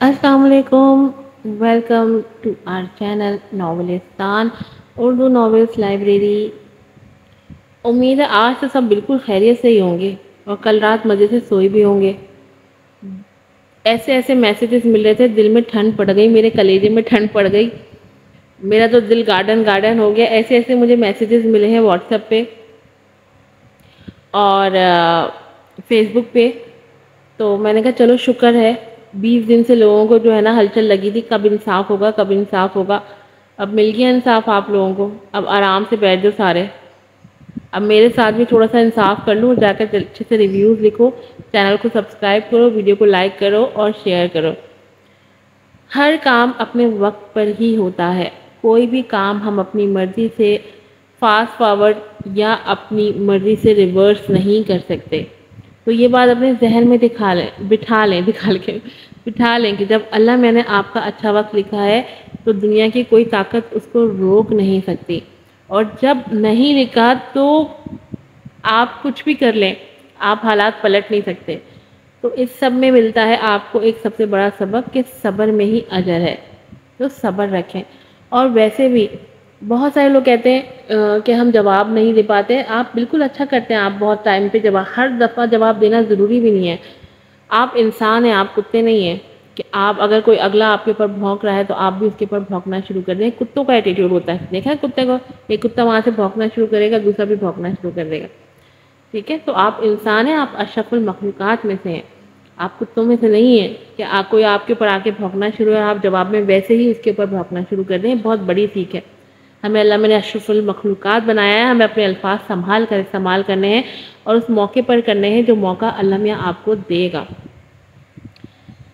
السلام علیکم. Welcome to our channel Novelistan Urdu novels library. امید ہے آج تو سب بالکل خیریت سے ہی ہوں گے اور کل رات مزے سے سوئی بھی ہوں گے. ایسے ایسے میسیجز مل رہے تھے, دل میں ٹھنڈ پڑ گئی, میرے کلیجے میں ٹھنڈ پڑ گئی, میرا تو دل گارڈن گارڈن ہو گیا. ایسے ایسے مجھے میسیجز ملے ہیں واٹس ایپ پہ اور فیس بک پہ. تو میں نے کہا چلو شکر ہے, 20 دن سے لوگوں کو جو ہے نا ہلچل لگی تھی کب انصاف ہوگا کب انصاف ہوگا. اب مل گیا انصاف آپ لوگوں کو. اب آرام سے بیٹھ جاؤ سارے. اب میرے ساتھ بھی تھوڑا سا انصاف کر لوں, جا کر اچھے سے ریویوز لکھو, چینل کو سبسکرائب کرو, ویڈیو کو لائک کرو اور شیئر کرو. ہر کام اپنے وقت پر ہی ہوتا ہے. کوئی بھی کام ہم اپنی مرضی سے فاسٹ فارورڈ یا اپنی مرضی سے ریورس نہیں کر سکتے. تو یہ بات اپنے ذہن میں بٹھا لیں کہ جب اللہ میں نے آپ کا اچھا وقت لکھا ہے تو دنیا کی کوئی طاقت اس کو روک نہیں سکتی, اور جب نہیں لکھا تو آپ کچھ بھی کر لیں, آپ حالات پلٹ نہیں سکتے. تو اس سب میں ملتا ہے آپ کو ایک سب سے بڑا سبق کہ صبر میں ہی اجر ہے. تو صبر رکھیں. اور ویسے بھی بہت سارے لوگ کہتے ہیں کہ ہم جواب نہیں دے پاتے. آپ بالکل اچھا کرتے ہیں, آپ بہت ٹائم پہ ہر دفعہ جواب دینا ضروری بھی نہیں ہے. آپ انسان ہیں, آپ کتے نہیں ہیں کہ آپ اگر کوئی اگلا آپ کے اوپر بھونک رہا ہے تو آپ بھی اس کے اوپر بھونکنا شروع کر دیں. کتوں کا ایٹیٹیوڈ ہوتا ہے, دیکھا ہے کتے کو, ایک کتا وہاں سے بھونکنا شروع کرے گا, دوسرا بھی بھونکنا شروع کر دے گا. ٹھیک ہے, تو آپ انسان ہیں, آپ اشرف المخلوقات میں سے ہیں, آپ کتوں میں سے نہیں ہیں کہ کوئی آپ کے اوپر آ کے بھونکنا شروع ہے, آپ جواب میں ویسے ہی اس کے اوپر بھونکنا شروع کر دیں. بہت بڑی سیکھ ہے. ہمیں اللہ میں نے اشرف المخلوقات بنایا ہے, ہمیں اپنے الفاظ استعمال کرنے ہیں اور اس موقع پر کرنے ہیں جو موقع اللہ میاں آپ کو دے گا.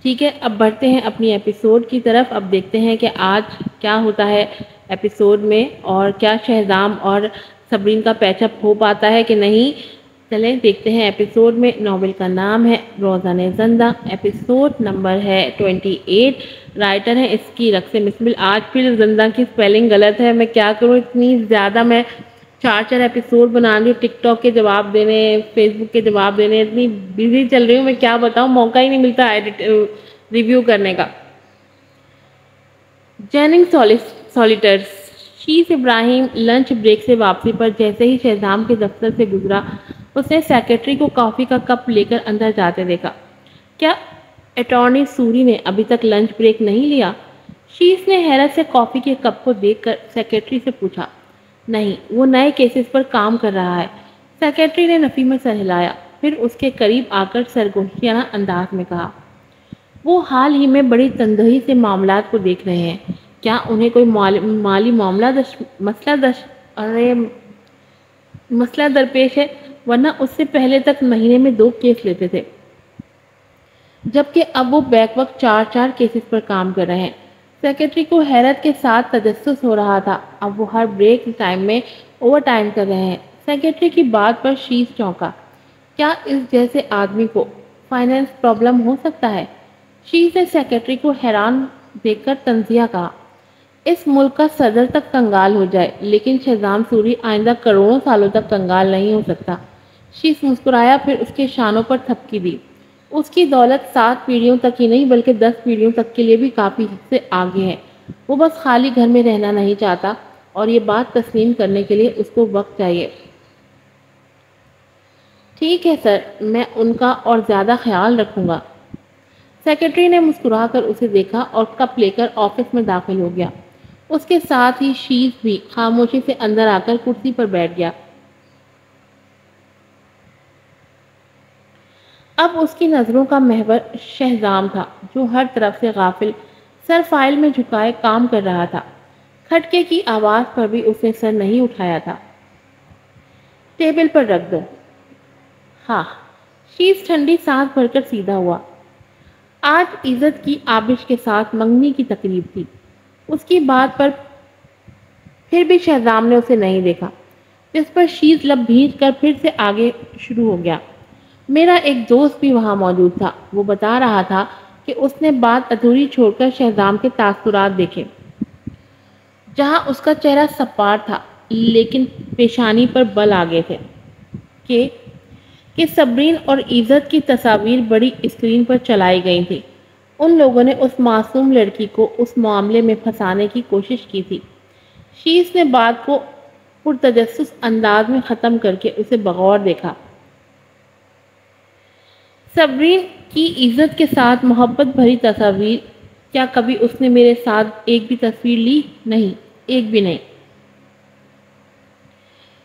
ٹھیک ہے, اب بڑھتے ہیں اپنی ایپیسوڈ کی طرف. اب دیکھتے ہیں کہ آج کیا ہوتا ہے ایپیسوڈ میں, اور کیا شہزام اور صبرین کا پیچ اپ ہو پاتا ہے کہ نہیں. چلیں دیکھتے ہیں ایپیسوڈ میں. ناول کا نام ہے روزن زندہ, ایپیسوڈ نمبر ہے 28. رائٹر ہے اس کی رقص مسمل. آج پھر زندہ کی سپیلنگ غلط ہے, میں کیا کروں, اتنی زیادہ میں 4 ایپیسوڈ بنا رہی ہوں, ٹک ٹاک کے جواب دینے, فیس بک کے جواب دینے, اتنی بزی چل رہی ہوں میں کیا بتاؤں, موقع ہی نہیں ملتا ریویو کرنے کا. جیننگ سولیٹرز. شیس ابراہیم لنچ بریک سے واپسی پر جیسے ہی شہزام کے دفتر سے گزرا, اس نے سیکرٹری کو کافی کا کپ لے کر اندر جاتے دیکھا. کیا اٹارنی سوری نے ابھی تک لنچ بریک نہیں لیا؟ شیس نے حیرت سے کافی کے کپ کو دیکھ کر سیکرٹری سے پوچھا. نہیں, وہ نئے کیسز پر کام کر رہا ہے. سیکرٹری نے نفی میں سر ہلایا, پھر اس کے قریب آ کر سرگوشیانہ انداز میں کہا. وہ حال ہی میں بڑی تندہی سے معاملات کو دیکھ رہے ہیں. کیا انہیں کوئی مالی مسئلہ درپیش ہے, ورنہ اس سے پہلے تک مہینے میں 2 کیس لیتے تھے, جبکہ اب وہ بیک وقت 4 کیسز پر کام کر رہے ہیں. سیکرٹری کو حیرت کے ساتھ تجسس ہو رہا تھا. اب وہ ہر بریک ٹائم میں اوور ٹائم کر رہے ہیں. سیکرٹری کی بات پر شیس چونکا. کیا اس جیسے آدمی کو فائنینس پرابلم ہو سکتا ہے؟ شیس نے سیکرٹری کو حیران دیکھ کر طنزیہ کہا. اس ملک کا صدر تک کنگال ہو جائے لیکن شہزام سوری آئندہ کروڑوں سالوں تک کنگال نہیں ہو سکتا. شیس مسکرایا, پھر اس کے شانوں پر تھپکی دی. اس کی دولت 7 پیڑھیوں تک ہی نہیں بلکہ 10 پیڑھیوں تک کے لیے بھی کافی حد سے آگے ہے. وہ بس خالی گھر میں رہنا نہیں چاہتا, اور یہ بات تسلیم کرنے کے لیے اس کو وقت چاہیے. ٹھیک ہے سر, میں ان کا اور زیادہ خیال رکھوں گا. سیکرٹری نے مسکرا کر اسے دیکھا اور کپ لے کر آفس میں داخل ہو گیا. اس کے ساتھ ہی شیس بھی خاموشی سے اندر آ کر کرسی پر بیٹھ گیا. اب اس کی نظروں کا محور شہزام تھا, جو ہر طرف سے غافل سر فائل میں جھکائے کام کر رہا تھا. کھٹکے کی آواز پر بھی اس نے سر نہیں اٹھایا تھا. ٹیبل پر رکھ دو. ہاں. شیس ٹھنڈی سانس بھر کر سیدھا ہوا. آج عزت کی آبش کے ساتھ منگنی کی تقریب تھی. اس کی بات پر پھر بھی شہزام نے اسے نہیں دیکھا, جس پر شیس لب بھیج کر پھر سے آگے شروع ہو گیا. میرا ایک دوست بھی وہاں موجود تھا. وہ بتا رہا تھا کہ اس نے بات ادھوری چھوڑ کر شہزام کے تاثرات دیکھے, جہاں اس کا چہرہ سپاٹ تھا لیکن پیشانی پر بل آ گئے تھے کہ صبرین اور عزت کی تصاویر بڑی اسکرین پر چلائی گئی تھی. ان لوگوں نے اس معصوم لڑکی کو اس معاملے میں پھنسانے کی کوشش کی تھی۔ شیز نے بات کو پرتجسس انداز میں ختم کر کے اسے بغور دیکھا۔ صبرین کی عزت کے ساتھ محبت بھری تصاویر، کیا کبھی اس نے میرے ساتھ ایک بھی تصویر لی؟ نہیں، ایک بھی نہیں۔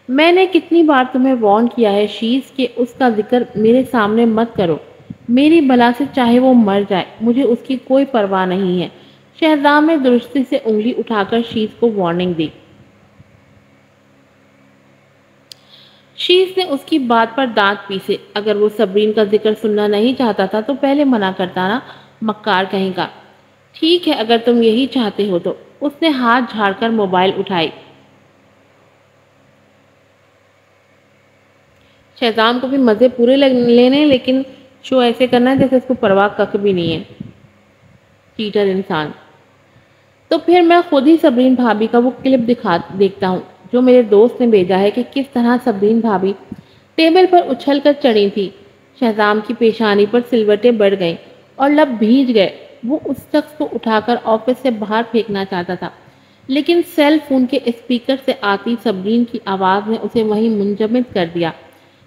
میں نے کتنی بار تمہیں وارن کیا ہے شیز کہ اس کا ذکر میرے سامنے مت کرو۔ میری بلا سے چاہے وہ مر جائے، مجھے اس کی کوئی پرواہ نہیں ہے۔ شہزام نے درستی سے انگلی اٹھا کر شیز کو وارننگ دی۔ شیز نے اس کی بات پر دانت پیسے۔ اگر وہ صبرین کا ذکر سننا نہیں چاہتا تھا تو پہلے منع کرتا نا، مکار کہیں کا۔ ٹھیک ہے، اگر تم یہی چاہتے ہو تو۔ اس نے ہاتھ جھاڑ کر موبائل اٹھائی۔ شہزام کو بھی مزے پورے لینے، لیکن شو ایسے کرنا ہے جیسے اس کو پرواہ کک بھی نہیں ہے۔ چیٹر انسان۔ تو پھر میں خود ہی صبرین بھابھی کا وہ کلپ دیکھتا ہوں جو میرے دوست نے بھیجا ہے کہ کس طرح صبرین بھابھی ٹیبل پر اچھل کر چڑھی تھی۔ شہزام کی پیشانی پر سلوٹیں بڑھ گئیں اور لب بھیج گئے۔ وہ اس شخص کو اٹھا کر آفس سے باہر پھینکنا چاہتا تھا، لیکن سیل فون کے اسپیکر سے آتی صبرین کی آواز نے اسے وہیں منجمد کر دیا۔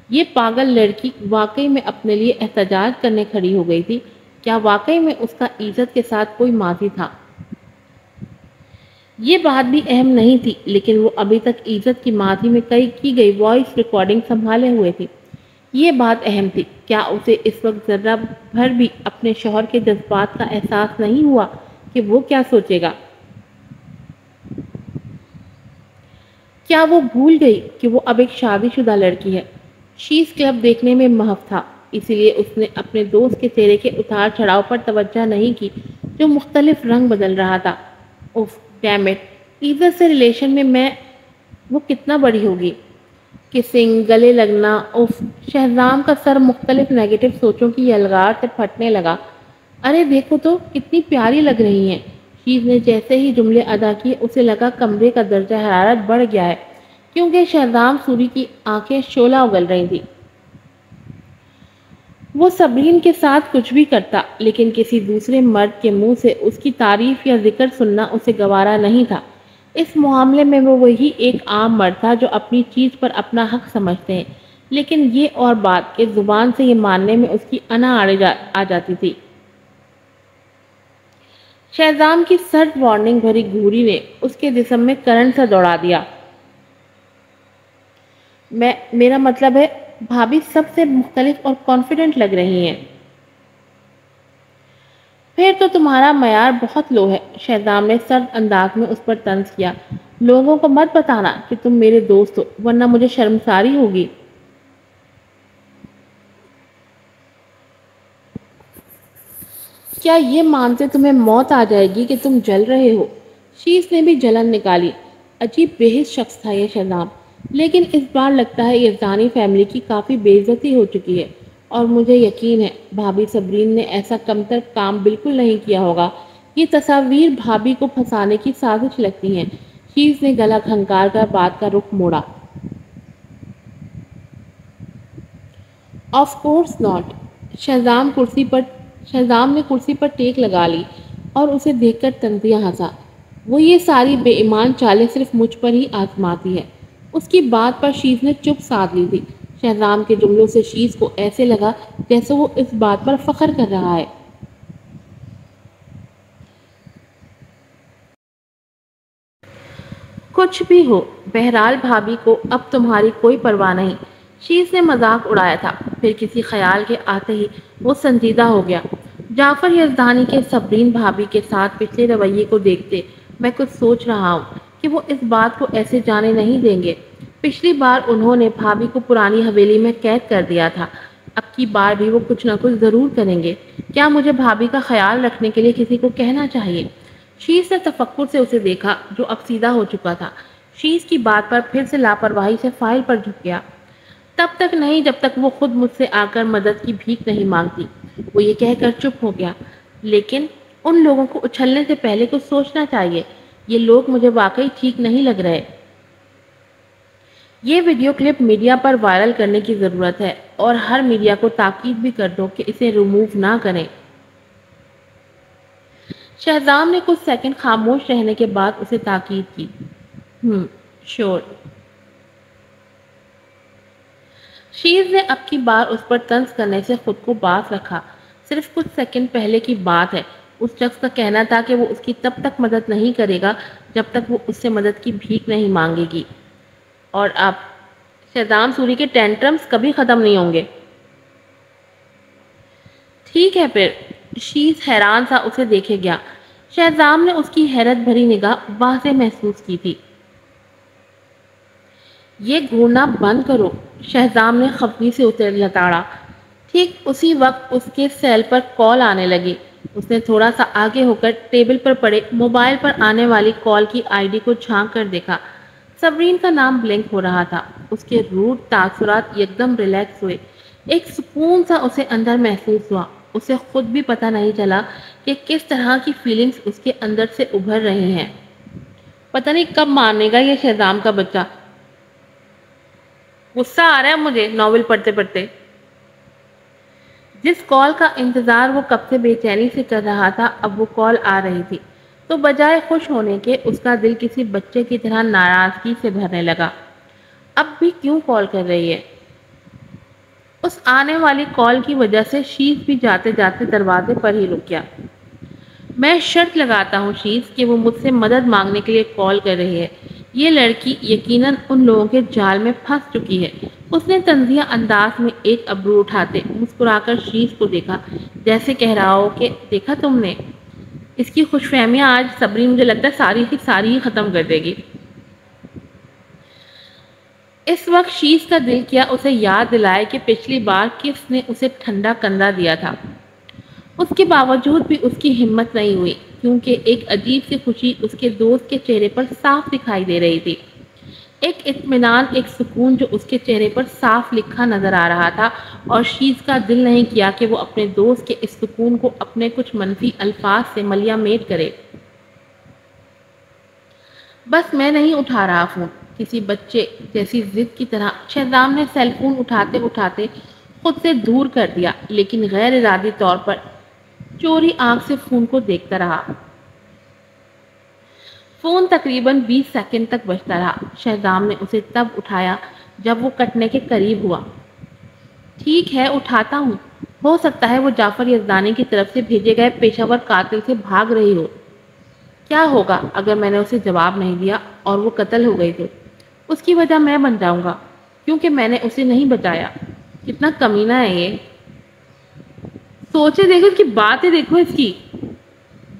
یہ پاگل لڑکی واقعی میں اپنے لیے احتجاج کرنے کھڑی ہو گئی تھی۔ کیا واقعی میں اس کا عزت کے ساتھ کوئی ماضی تھا؟ یہ بات بھی اہم نہیں تھی، لیکن وہ ابھی تک عزت کی ماضی میں کی گئی وائس ریکارڈنگ سنبھالے ہوئے تھی۔ یہ بات اہم تھی۔ کیا اسے اس وقت ذرہ بھر بھی اپنے شوہر کے جذبات کا احساس نہیں ہوا کہ وہ کیا سوچے گا؟ کیا وہ بھول گئی کہ وہ اب ایک شادی شدہ لڑکی ہے؟ شیز کلب دیکھنے میں محو تھا، اسی لیے اس نے اپنے دوست کے چہرے کے اتار چڑھاؤ پر توجہ نہیں کی جو مختلف رنگ بدل رہا تھا۔ اوف ڈیم اٹ، عزت سے ریلیشن میں وہ کتنا بڑی ہوگی؟ کسنگ، گلے لگنا، اوف۔ شہزام کا سر مختلف نیگیٹو سوچوں کی یلغار سے پھٹنے لگا۔ ارے دیکھو تو کتنی پیاری لگ رہی ہیں۔ شیز نے جیسے ہی جملے ادا کیے اسے لگا کمرے کا درجہ حرارت بڑھ گیا ہے، کیونکہ شہزام سوری کی آنکھیں شعلہ اگل رہی تھی۔ وہ صبرین کے ساتھ کچھ بھی کرتا، لیکن کسی دوسرے مرد کے منہ سے اس کی تعریف یا ذکر سننا اسے گوارا نہیں تھا۔ اس معاملے میں وہ وہی ایک عام مرد تھا جو اپنی چیز پر اپنا حق سمجھتے ہیں، لیکن یہ اور بات کہ زبان سے یہ ماننے میں اس کی انا آ جاتی تھی۔ شہزام کی سرد وارننگ بھری گھوری نے اس کے جسم میں کرنٹ سا دوڑا دیا۔ میرا مطلب ہے بھابھی سب سے مختلف اور کانفیڈنٹ لگ رہی ہیں۔ پھر تو تمہارا معیار بہت لو ہے، شہزام نے سرد انداز میں اس پر طنز کیا۔ لوگوں کو مت بتانا کہ تم میرے دوست ہو، ورنہ مجھے شرمساری ہوگی۔ کیا یہ مانتے تمہیں موت آ جائے گی کہ تم جل رہے ہو؟ شیز نے بھی جلن نکالی۔ عجیب بےحس شخص تھا یہ شہزام، لیکن اس بار لگتا ہے یزدانی فیملی کی کافی بے عزتی ہو چکی ہے، اور مجھے یقین ہے بھابھی صبرین نے ایسا کمتر کام بالکل نہیں کیا ہوگا۔ یہ تصاویر بھابھی کو پھنسانے کی سازش لگتی ہیں۔ شیز نے گلا کھنکار کر بات کا رخ موڑا۔ Of course not. شہزام نے کرسی پر ٹیک لگا لی اور اسے دیکھ کر طنزیہ ہنسا۔ وہ یہ ساری بے ایمان چالیں صرف مجھ پر ہی آزماتی ہے۔ اس کی بات پر شیز نے چپ سادھ لی تھی۔ شہزام کے جملوں سے شیز کو ایسے لگا جیسے وہ اس بات پر فخر کر رہا ہے۔ کچھ بھی ہو، بہرحال بھابھی کو اب تمہاری کوئی پرواہ نہیں۔ شیز نے مذاق اڑایا تھا، پھر کسی خیال کے آتے ہی وہ سنجیدہ ہو گیا۔ جعفر یزدانی کے صبرین بھابھی کے ساتھ پچھلے رویے کو دیکھتے میں کچھ سوچ رہا ہوں کہ وہ اس بات کو ایسے جانے نہیں دیں گے۔ پچھلی بار انہوں نے بھابھی کو پرانی حویلی میں قید کر دیا تھا، اب کی بار بھی وہ کچھ نہ کچھ ضرور کریں گے۔ کیا مجھے بھابھی کا خیال رکھنے کے لیے کسی کو کہنا چاہیے؟ شیز نے تفکر سے اسے دیکھا جو اب سیدھا ہو چکا تھا۔ شیز کی بات پر پھر سے لاپرواہی سے فائل پر جھک گیا۔ تب تک نہیں جب تک وہ خود مجھ سے آ کر مدد کی بھیک نہیں مانگتی۔ وہ یہ کہہ کر چپ ہو گیا۔ لیکن ان لوگوں کو اچھلنے سے پہلے کچھ سوچنا چاہیے۔ یہ لوگ مجھے واقعی ٹھیک نہیں لگ رہے۔ یہ ویڈیو کلپ میڈیا پر وائرل کرنے کی ضرورت ہے، اور ہر میڈیا کو تاکید بھی کر دو کہ اسے ریموو نہ کریں۔ شہزام نے کچھ سیکنڈ خاموش رہنے کے بعد اسے تاکید کی۔ شور۔ شیز نے اب کی بار اس پر طنز کرنے سے خود کو باز رکھا۔ صرف کچھ سیکنڈ پہلے کی بات ہے، اس شخص کا کہنا تھا کہ وہ اس کی تب تک مدد نہیں کرے گا جب تک وہ اس سے مدد کی بھیک نہیں مانگے گی، اور اب شہزام سوری کے ٹینٹرمز کبھی ختم نہیں ہوں گے۔ ٹھیک ہے پھر۔ شیز حیران سا اسے دیکھے گیا۔ شہزام نے اس کی حیرت بھری نگاہ واضح محسوس کی تھی۔ یہ گھورنا بند کرو، شہزام نے خفگی سے اسے لتاڑا۔ ٹھیک اسی وقت اس کے سیل پر کال آنے لگی۔ اس نے تھوڑا سا آگے ہو کر ٹیبل پر پڑے موبائل پر آنے والی کال کی آئی ڈی کو جھانک کر دیکھا۔ صبرین کا نام بلنک ہو رہا تھا۔ اس کے روٹ تاثرات یکدم ریلیکس ہوئے۔ ایک سکون سا اسے اندر محسوس ہوا۔ اسے خود بھی پتہ نہیں چلا کہ کس طرح کی فیلنگز اس کے اندر سے ابھر رہی ہیں۔ پتہ نہیں کب مانے گا یہ شہزام کا بچہ۔ غصہ آ رہا ہے مجھے ناول پڑھتے پڑھتے۔ جس کال کا انتظار وہ کب سے بے چینی سے کر رہا تھا، اب وہ کال آ رہی تھی تو بجائے خوش ہونے کے اس کا دل کسی بچے کی طرح ناراضگی سے بھرنے لگا۔ اب بھی کیوں کال کر رہی ہے؟ اس آنے والی کال کی وجہ سے شیز بھی جاتے جاتے دروازے پر ہی رک گیا۔ میں شرط لگاتا ہوں شیز کہ وہ مجھ سے مدد مانگنے کے لیے کال کر رہی ہے۔ یہ لڑکی یقیناً ان لوگوں کے جال میں پھنس چکی ہے۔ اس نے طنزیہ انداز میں ایک ابرو اٹھاتے مسکرا کر شیز کو دیکھا، جیسے کہہ رہا ہو کہ دیکھا تم نے، اس کی خوش فہمیاں آج صبری مجھے لگتا ہے ساری کی ساری ہی ختم کر دے گی۔ اس وقت شیز کا دل کیا اسے یاد دلائے کہ پچھلی بار کس نے اسے ٹھنڈا کندھا دیا تھا۔ اس کے باوجود بھی اس کی ہمت نہیں ہوئی، کیونکہ ایک عجیب سی خوشی اس کے دوست کے چہرے پر صاف دکھائی دے رہی تھی۔ ایک اطمینان، ایک سکون جو اس کے چہرے پر صاف لکھا نظر آ رہا تھا، اور شیز کا دل نہیں کیا کہ وہ اپنے دوست کے اس سکون کو اپنے کچھ منفی الفاظ سے ملیا میٹ کرے۔ بس میں نہیں اٹھا رہا فون، کسی بچے جیسی ضد کی طرح شہزام نے سیل فون اٹھاتے اٹھاتے خود سے دور کر دیا، لیکن غیر ارادی طور پر چوری آنکھ سے فون کو دیکھتا رہا۔ فون تقریباً 20 سیکنڈ تک بجتا رہا۔ شہزام نے اسے تب اٹھایا جب وہ کٹنے کے قریب ہوا۔ ٹھیک ہے، اٹھاتا ہوں۔ ہو سکتا ہے وہ جعفر یزدانی کی طرف سے بھیجے گئے پیشہ ور قاتل سے بھاگ رہی ہو۔ کیا ہوگا اگر میں نے اسے جواب نہیں دیا اور وہ قتل ہو گئی تو؟ اس کی وجہ میں بن جاؤں گا، کیونکہ میں نے اسے نہیں بچایا۔ کتنا کمینہ ہے یہ۔ سوچے دیکھو، اس کی باتیں دیکھو اس کی۔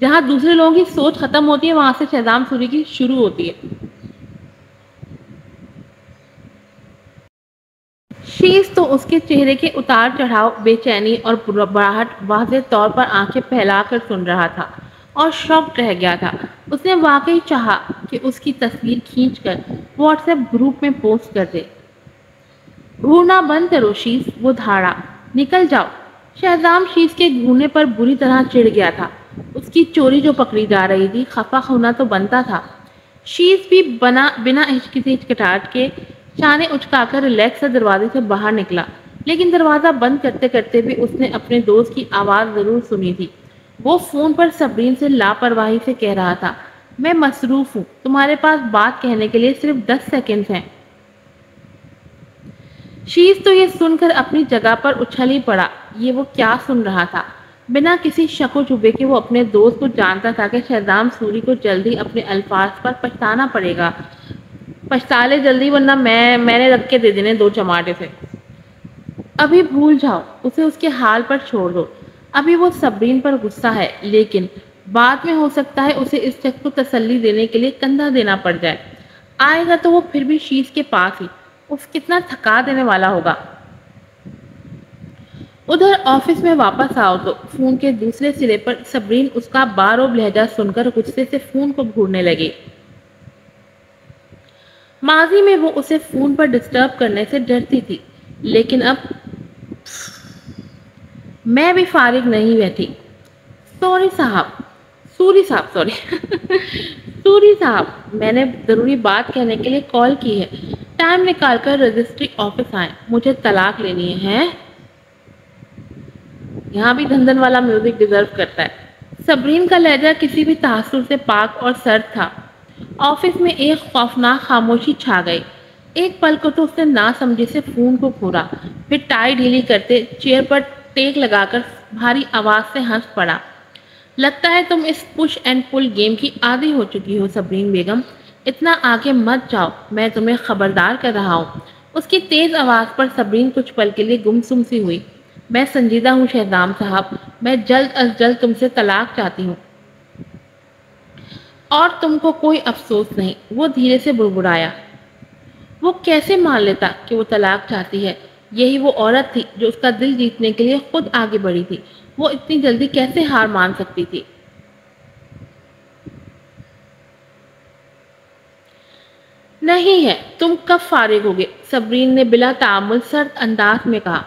جہاں دوسرے لوگوں کی سوچ ختم ہوتی ہے، وہاں سے شہزام سوری کی شروع ہوتی ہے۔ شیز تو اس کے چہرے کے اتار چڑھاؤ، بے چینی اور گھبراہٹ واضح طور پر آنکھیں پھیلا کر سن رہا تھا، اور شاکڈ رہ گیا تھا۔ اس نے واقعی چاہا کہ اس کی تصویر کھینچ کر واٹس ایپ گروپ میں پوسٹ کر دے۔ گھورنا بند کرو شیز، وہ دھاڑا، نکل جاؤ۔ شہزام شیز کے گھورنے پر بری طرح چڑ گیا تھا۔ اس کی چوری جو پکڑی جا رہی تھی، خفا ہونا تو بنتا تھا۔ شیز بھی بنا ہچکچاہٹ کے شانے اچکا کر ریلیکس سے دروازے سے باہر نکلا، لیکن دروازہ بند کرتے کرتے بھی اس نے اپنے دوست کی آواز ضرور سنی تھی۔ وہ فون پر صبرین سے لاپرواہی سے کہہ رہا تھا، میں مصروف ہوں، تمہارے پاس بات کہنے کے لیے صرف 10 سیکنڈ ہیں۔ شیز تو یہ سن کر اپنی جگہ پر اچھل ہی پڑا۔ یہ وہ کیا سن رہا تھا؟ بنا کسی شک و شبے کے وہ اپنے دوست کو جانتا تھا کہ شہزام سوری کو جلدی اپنے الفاظ پر پچھتانا پڑے گا۔ پچھتا لے جلدی، ورنہ میں نے رکھ کے دے دینے 2 چماٹے سے۔ ابھی بھول جاؤ اسے، اس کے حال پر چھوڑ دو۔ ابھی وہ صبرین پر غصہ ہے، لیکن بعد میں ہو سکتا ہے اسے اس شخص کو تسلی دینے کے لیے کندھا دینا پڑ جائے۔ آئے گا تو وہ پھر بھی شیز کے پاس ہی۔ کتنا تھکا دینے والا ہوگا۔ ادھر آفس میں واپس آؤ تو فون کے دوسرے سرے پر صبرین اس کا باروب لہجہ سن کر غصے سے فون کو گھورنے لگی۔ ماضی میں وہ اسے فون پر ڈسٹرب کرنے سے ڈرتی تھی، لیکن اب میں بھی فارغ نہیں بیٹھی۔ سوری صاحب، میں نے ضروری بات کہنے کے لیے کال کی ہے۔ ٹائم نکال کر رجسٹری آفس آئیں، مجھے طلاق لینی ہے۔ یہاں بھی دھندن والا میوزک ڈیزرو کرتا ہے۔ صبرین کا لہجہ کسی بھی تاثر سے پاک اور سرد تھا۔ آفس میں ایک خوفناک خاموشی چھا گئی۔ ایک پل کو تو اس نے نہ سمجھے سے فون کو گھورا، پھر ٹائی ڈھیلی کرتے چیئر پر ٹیک لگا کر بھاری آواز سے ہنس پڑا۔ لگتا ہے تم اس پش اینڈ پل گیم کی عادی ہو چکی ہو صبرین بیگم، اتنا آگے مت جاؤ، میں تمہیں خبردار کر رہا ہوں۔ اس کی تیز آواز پر صبرین کچھ پل کے لیے گمسم سی ہوئی۔ میں سنجیدہ ہوں شہزام صاحب، میں جلد از جلد تم سے طلاق چاہتی ہوں، اور تم کو کوئی افسوس نہیں، وہ دھیرے سے بڑبڑایا۔ وہ کیسے مان لیتا کہ وہ طلاق چاہتی ہے؟ یہی وہ عورت تھی جو اس کا دل جیتنے کے لیے خود آگے بڑھی تھی۔ وہ اتنی جلدی کیسے ہار مان سکتی تھی؟ نہیں ہے، تم کب فارغ ہوگے؟ صبرین نے بلا تعامل سرد انداز میں کہا۔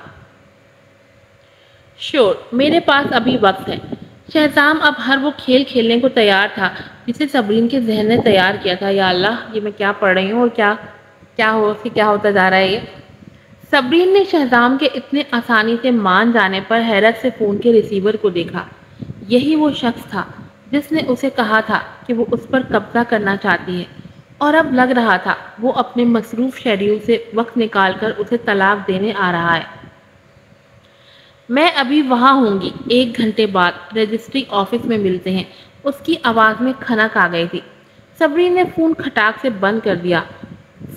شور، میرے پاس ابھی وقت ہے۔ شہزام اب ہر وہ کھیل کھیلنے کو تیار تھا جسے صبرین کے ذہن نے تیار کیا تھا۔ یا اللہ، یہ میں کیا پڑھ رہی ہوں اور کیا ہوتا جا رہا ہے یہ؟ صبرین نے شہزام کے اتنے آسانی سے مان جانے پر حیرت سے فون کے ریسیور کو دیکھا۔ یہی وہ شخص تھا جس نے اسے کہا تھا کہ وہ اس پر قبضہ کرنا چاہتی ہے، اور اب لگ رہا تھا وہ اپنے مصروف شیڈیول سے وقت نکال کر اسے طلاق دینے آ رہا ہے۔ میں ابھی وہاں ہوں گی، 1 گھنٹے بعد رجسٹری آفس میں ملتے ہیں۔ اس کی آواز میں کھنک آ گئی تھی۔ صبرین نے فون کھٹاک سے بند کر دیا۔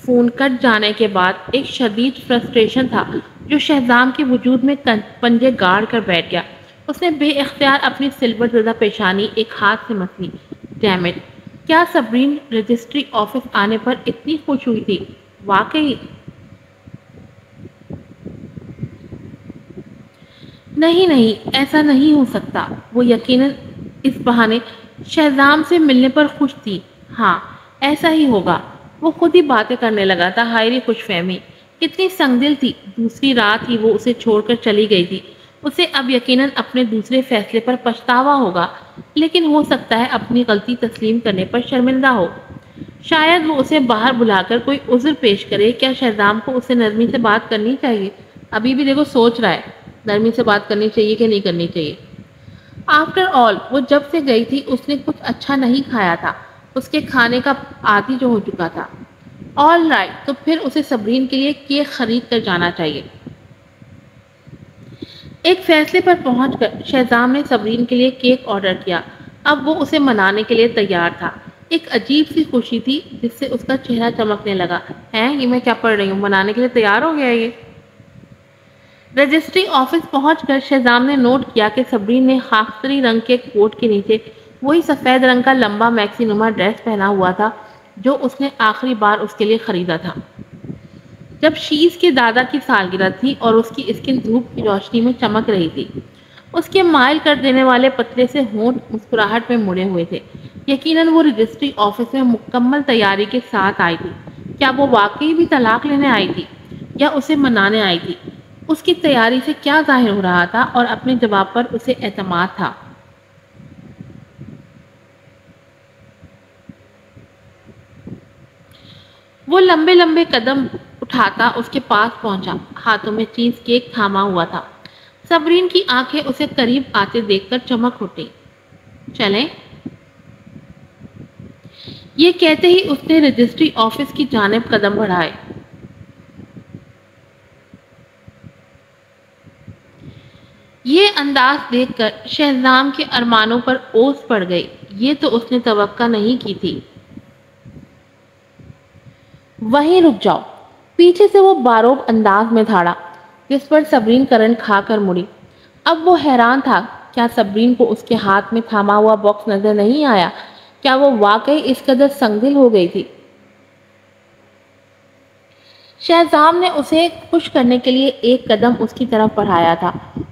فون کٹ جانے کے بعد ایک شدید فرسٹریشن تھا جو شہزام کے وجود میں پنجے گاڑ کر بیٹھ گیا۔ اس نے بے اختیار اپنی سلور زدہ پیشانی ایک ہاتھ سے مسی۔ Damn it! کیا صبرین رجسٹری آفس آنے پر اتنی خوش ہوئی تھی؟ واقعی نہیں، ایسا نہیں ہو سکتا۔ وہ یقیناً اس بہانے شہزام سے ملنے پر خوش تھی۔ ہاں، ایسا ہی ہوگا۔ وہ خود ہی باتیں کرنے لگا تھا۔ ہائے خوش فہمی! کتنی سنگ دل تھی! دوسری رات ہی وہ اسے چھوڑ کر چلی گئی تھی۔ اسے اب یقیناً اپنے دوسرے فیصلے پر پچھتاوا ہوگا، لیکن ہو سکتا ہے اپنی غلطی تسلیم کرنے پر شرمندہ ہو۔ شاید وہ اسے باہر بلا کر کوئی عذر پیش کرے۔ کیا شہزام کو اسے نرمی سے بات کرنی چاہیے؟ ابھی بھی دیکھو سوچ رہا ہے نرمی سے بات کرنی چاہیے کہ نہیں کرنی چاہیے۔ آفٹر آل وہ جب سے گئی تھی اس نے کچھ اچھا نہیں کھایا تھا، اس کے کھانے کا عادی جو ہو چکا تھا۔ آل رائٹ، تو پھر اسے صبرین کے لیے کیک خرید کر جانا چاہیے۔ ایک فیصلے پر پہنچ کر شہزام نے صبرین کے لیے کیک آرڈر کیا۔ اب وہ اسے منانے کے لیے تیار تھا۔ ایک عجیب سی خوشی تھی جس سے اس کا چہرہ چمکنے لگا۔ یہ میں کیا پڑھ رہی ہوں؟ منانے کے لیے تیار ہو گیا یہ؟ رجسٹری آفس پہنچ کر شہزام نے نوٹ کیا کہ صبرین نے خاکستری رنگ کے کوٹ کے نیچے وہی سفید رنگ کا لمبا میکسی نما ڈریس پہنا ہوا تھا جو اس نے آخری بار اس کے لیے خریدا تھا جب شیز کے دادا کی سالگرہ تھی اور اس کی اسکن دھوپ کی روشنی میں چمک رہی تھی۔ اس کے مائل کر دینے والے پتلے سے ہونٹ مسکراہٹ میں مڑے ہوئے تھے۔ یقیناً وہ رجسٹری آفس میں مکمل تیاری کے ساتھ آئی تھی۔ کیا وہ واقعی بھی طلاق لینے آئی تھی یا اسے منانے آئی تھی؟ اس کی تیاری سے کیا ظاہر ہو رہا تھا اور اپنے جواب پر اسے اعتماد تھا۔ وہ لمبے لمبے قدم اٹھاتا اس کے پاس پہنچا، ہاتھوں میں چیز کیک تھاما ہوا تھا۔ صبرین کی آنکھیں اسے قریب آتے دیکھ کر چمک اٹھی۔ چلیں؟ یہ کہتے ہی اس نے رجسٹری آفس کی جانب قدم بڑھائے۔ یہ انداز دیکھ کر شہزام کے ارمانوں پر اوس پڑ گئی۔ یہ تو اس نے توقع نہیں کی تھی۔ وہیں رک جاؤ، پیچھے سے وہ باروب انداز میں دھاڑا جس پر صبرین کرنٹ کھا کر مڑی۔ اب وہ حیران تھا، کیا صبرین کو اس کے ہاتھ میں تھاما ہوا باکس نظر نہیں آیا؟ کیا وہ واقعی اس قدر سنگدل ہو گئی تھی؟ شہزام نے اسے خوش کرنے کے لیے ایک قدم اس کی طرف بڑھایا تھا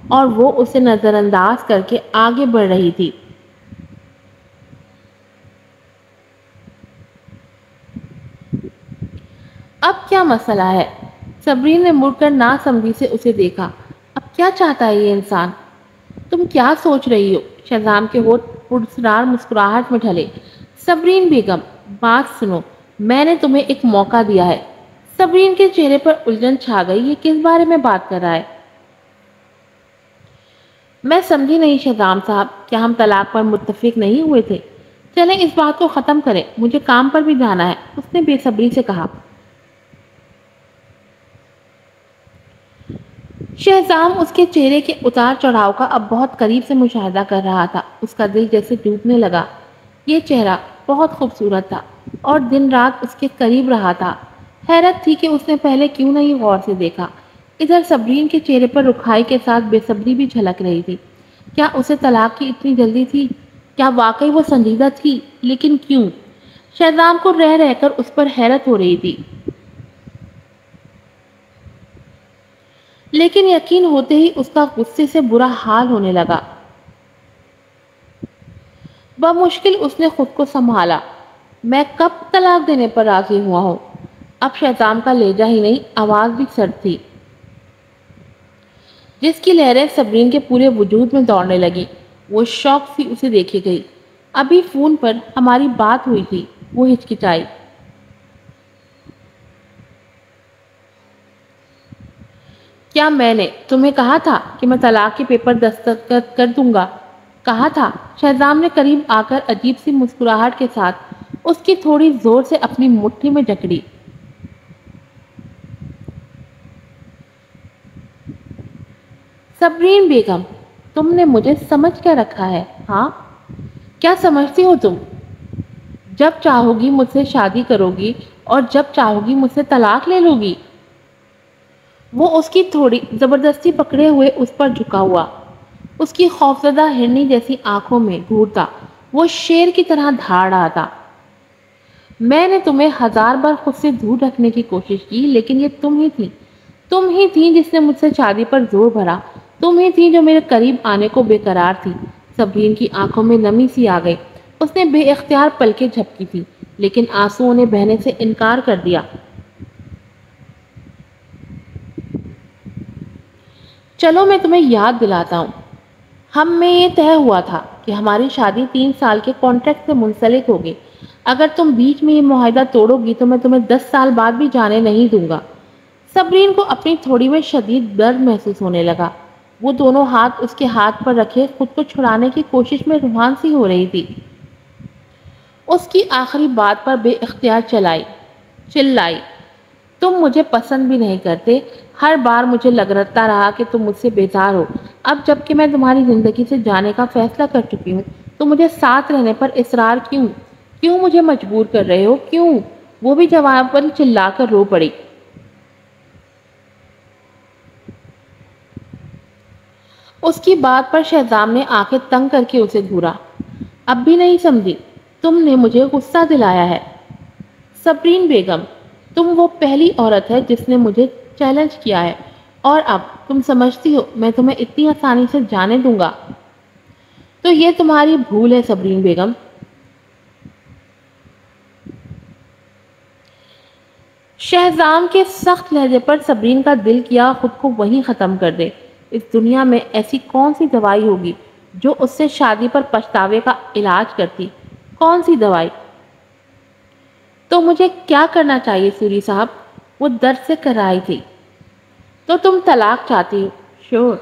اور وہ اسے نظر انداز کر کے آگے بڑھ رہی تھی۔ اب کیا مسئلہ ہے؟ صبرین نے مڑ کر ناسمجھی سے اسے دیکھا۔ اب کیا چاہتا ہے یہ انسان؟ تم کیا سوچ رہی ہو؟ شہزام کے ہونٹ پراسرار مسکراہٹ میں ڈھلے۔ صبرین بیگم، بات سنو، میں نے تمہیں ایک موقع دیا ہے۔ صبرین کے چہرے پر الجھن چھا گئی۔ یہ کس بارے میں بات کر رہا ہے؟ میں سمجھی نہیں شہزام صاحب، کیا ہم طلاق پر متفق نہیں ہوئے تھے؟ چلیں اس بات کو ختم کریں، مجھے کام پر بھی جانا ہے، اس نے بے صبری سے کہا۔ شہزام اس کے چہرے کے اتار چڑھاؤ کا اب بہت قریب سے مشاہدہ کر رہا تھا۔ اس کا دل جیسے ٹوٹنے لگا۔ یہ چہرہ بہت خوبصورت تھا اور دن رات اس کے قریب رہا تھا۔ حیرت تھی کہ اس نے پہلے کیوں نہیں غور سے دیکھا۔ ادھر صبرین کے چہرے پر رکھائی کے ساتھ بے صبری بھی جھلک رہی تھی۔ کیا اسے طلاق کی اتنی جلدی تھی؟ کیا واقعی وہ سنجیدہ تھی؟ لیکن کیوں؟ شہزام کو رہ رہ کر اس پر حیرت ہو رہی تھی، لیکن یقین ہوتے ہی اس کا غصے سے برا حال ہونے لگا۔ بمشکل اس نے خود کو سنبھالا۔ میں کب طلاق دینے پر راضی ہوا ہوں؟ اب شہزام کا لہجہ ہی نہیں، آواز بھی سرد تھی، جس کی لہریں صبرین کے پورے وجود میں دوڑنے لگی۔ وہ شوق سے اسے دیکھے گئی۔ ابھی فون پر ہماری بات ہوئی تھی، وہ ہچکچائی۔ کیا میں نے تمہیں کہا تھا کہ میں طلاق کے پیپر دستخط کر دوں گا؟ کہا تھا؟ شہزام نے قریب آ کر عجیب سی مسکراہٹ کے ساتھ اس کی تھوڑی زور سے اپنی مٹھی میں جکڑی۔ صبرین بیگم، تم نے مجھے سمجھ کیا رکھا ہے؟ ہاں، کیا سمجھتی ہو تم؟ جب چاہو گی مجھ سے شادی کرو گی اور جب چاہو گی مجھ سے طلاق لے لو گی؟ وہ اس کی تھوڑی زبردستی پکڑے ہوئے اس پر جھکا ہوا، اس کی خوفزدہ ہرنی جیسی آنکھوں میں گھورتا وہ شیر کی طرح دھاڑ رہا تھا۔ میں نے تمہیں ہزار بار خود سے دور رکھنے کی کوشش کی، لیکن یہ تم ہی تھی جس نے مجھ سے شادی پر زور بھرا، تم ہی تھی جو میرے قریب آنے کو بے قرار تھی۔ صبرین کی آنکھوں میں نمی سی آ گئی۔ اس نے بے اختیار پلکیں جھپکی تھی، لیکن آنسوؤں نے بہنے سے انکار کر دیا۔ چلو میں تمہیں یاد دلاتا ہوں، ہم میں یہ طے ہوا تھا کہ ہماری شادی 3 سال کے کانٹریکٹ سے منسلک ہوگی۔ اگر تم بیچ میں یہ معاہدہ توڑو گی تو میں تمہیں 10 سال بعد بھی جانے نہیں دوں گا۔ صبرین کو اپنی تھوڑی میں شدید درد محسوس ہونے لگا۔ وہ دونوں ہاتھ اس کے ہاتھ پر رکھے خود کو چھڑانے کی کوشش میں روحان سی ہو رہی تھی۔ اس کی آخری بات پر بے اختیار چلائی، تم مجھے پسند بھی نہیں کرتے۔ ہر بار مجھے لگتا رہا کہ تم مجھ سے بیزار ہو۔ اب جب کہ میں تمہاری زندگی سے جانے کا فیصلہ کر چکی ہوں تو مجھے ساتھ رہنے پر اصرار کیوں مجھے مجبور کر رہے ہو؟ کیوں؟ وہ بھی جواب پر چلا کر رو پڑی۔ اس کی بات پر شہزام نے آنکھیں تنگ کر کے اسے گھورا۔ اب بھی نہیں سمجھی؟ تم نے مجھے غصہ دلایا ہے صبرین بیگم، تم وہ پہلی عورت ہے جس نے مجھے چیلنج کیا ہے، اور اب تم سمجھتی ہو میں تمہیں اتنی آسانی سے جانے دوں گا؟ تو یہ تمہاری بھول ہے صبرین بیگم۔ شہزام کے سخت لہجے پر صبرین کا دل کیا خود کو وہیں ختم کر دے۔ اس دنیا میں ایسی کون سی دوائی ہوگی جو اس سے شادی پر پچھتاوے کا علاج کرتی؟ کون سی دوائی؟ تو مجھے کیا کرنا چاہیے سوری صاحب؟ وہ درد سے کر رہی تھی۔ تو تم طلاق چاہتی ہو؟ شور،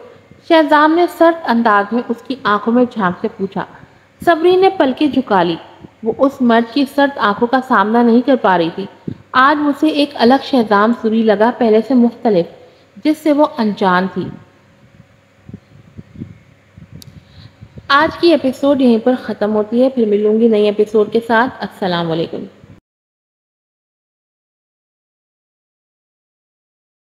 شہزام نے سرد انداز میں اس کی آنکھوں میں جھانک سے پوچھا۔ صبرین نے پلکیں جھکا لی۔ وہ اس مرد کی سرد آنکھوں کا سامنا نہیں کر پا رہی تھی۔ آج اسے ایک الگ شہزام سوری لگا، پہلے سے مختلف، جس سے وہ انجان تھی۔ آج کی ایپیسوڈ یہیں پر ختم ہوتی ہے، پھر ملوں گی نئی ایپیسوڈ کے ساتھ۔ السلام علیکم۔